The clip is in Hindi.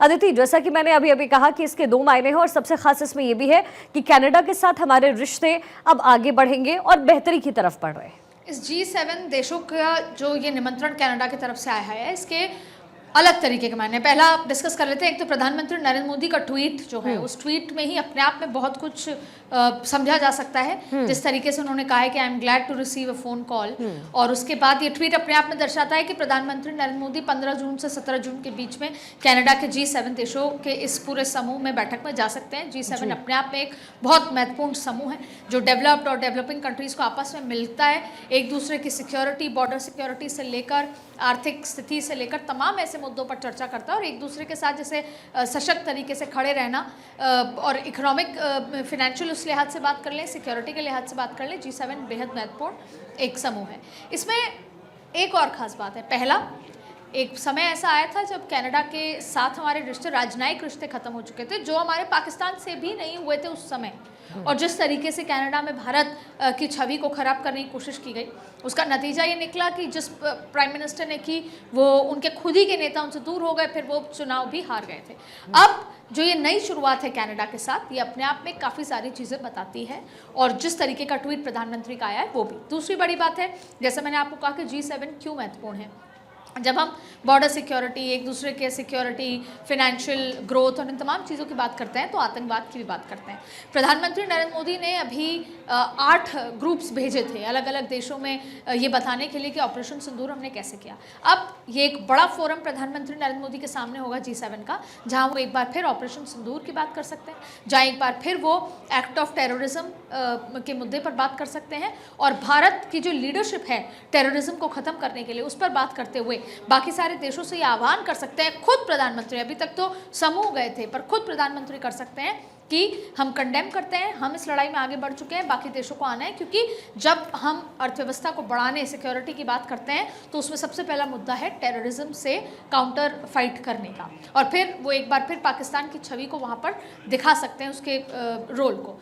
अदिति, जैसा कि मैंने अभी अभी कहा कि इसके दो मायने हैं और सबसे खास इसमें यह भी है कि कनाडा के साथ हमारे रिश्ते अब आगे बढ़ेंगे और बेहतरी की तरफ बढ़ रहे हैं। इस G7 देशों का जो ये निमंत्रण कनाडा की तरफ से आया है, इसके अलग तरीके के मायने। पहला आप डिस्कस कर लेते हैं। एक तो प्रधानमंत्री नरेंद्र मोदी का ट्वीट जो है, उस ट्वीट में ही अपने आप में बहुत कुछ समझा जा सकता है। जिस तरीके से उन्होंने कहा है कि I am glad to receive a phone call, और उसके बाद ये ट्वीट अपने आप में दर्शाता है कि प्रधानमंत्री नरेंद्र मोदी 15 जून से 17 जून के बीच में कनाडा के G7 देशों के इस पूरे समूह में बैठक में जा सकते हैं। G7 अपने आप में एक बहुत महत्वपूर्ण समूह है जो डेवलप्ड और डेवलपिंग कंट्रीज़ को आपस में मिलता है, एक दूसरे की सिक्योरिटी, बॉर्डर सिक्योरिटी से लेकर आर्थिक स्थिति से लेकर तमाम ऐसे मुद्दों पर चर्चा करता है, और एक दूसरे के साथ जैसे सशक्त तरीके से खड़े रहना और इकोनॉमिक फिनेंशियल उस लिहाज से बात कर लें, सिक्योरिटी के लिहाज से बात कर लें, G7 बेहद महत्वपूर्ण एक समूह है। इसमें एक और ख़ास बात है। पहला, एक समय ऐसा आया था जब कनाडा के साथ हमारे रिश्ते, राजनयिक रिश्ते ख़त्म हो चुके थे, जो हमारे पाकिस्तान से भी नहीं हुए थे उस समय, और जिस तरीके से कनाडा में भारत की छवि को ख़राब करने की कोशिश की गई, उसका नतीजा ये निकला कि जिस प्राइम मिनिस्टर ने की, वो उनके खुद ही के नेता उनसे दूर हो गए, फिर वो चुनाव भी हार गए थे। अब जो ये नई शुरुआत है कनाडा के साथ, ये अपने आप में काफ़ी सारी चीज़ें बताती है, और जिस तरीके का ट्वीट प्रधानमंत्री का आया है वो भी। दूसरी बड़ी बात है, जैसे मैंने आपको कहा कि G7 क्यों महत्वपूर्ण है। जब हम बॉर्डर सिक्योरिटी, एक दूसरे के सिक्योरिटी, फिनेंशियल ग्रोथ और इन तमाम चीज़ों की बात करते हैं, तो आतंकवाद की भी बात करते हैं। प्रधानमंत्री नरेंद्र मोदी ने अभी 8 ग्रुप्स भेजे थे अलग अलग देशों में, ये बताने के लिए कि ऑपरेशन सिंदूर हमने कैसे किया। अब ये एक बड़ा फोरम प्रधानमंत्री नरेंद्र मोदी के सामने होगा G7 का, जहाँ वो एक बार फिर ऑपरेशन सिंदूर की बात कर सकते हैं, जहाँ एक बार फिर वो एक्ट ऑफ टेररिज्म के मुद्दे पर बात कर सकते हैं, और भारत की जो लीडरशिप है टेररिज्म को ख़त्म करने के लिए, उस पर बात करते हुए बाकी सारे देशों से ये आह्वान कर सकते हैं। खुद प्रधानमंत्री, अभी तक तो समूह गए थे, पर खुद प्रधानमंत्री कर सकते हैं कि हम कंडेम करते हैं, हम इस लड़ाई में आगे बढ़ चुके हैं, बाकी देशों को आना है, क्योंकि जब हम अर्थव्यवस्था को बढ़ाने, सिक्योरिटी की बात करते हैं, तो उसमें सबसे पहला मुद्दा है टेररिज्म से काउंटर फाइट करने का, और फिर वो एक बार फिर पाकिस्तान की छवि को वहाँ पर दिखा सकते हैं, उसके रोल को।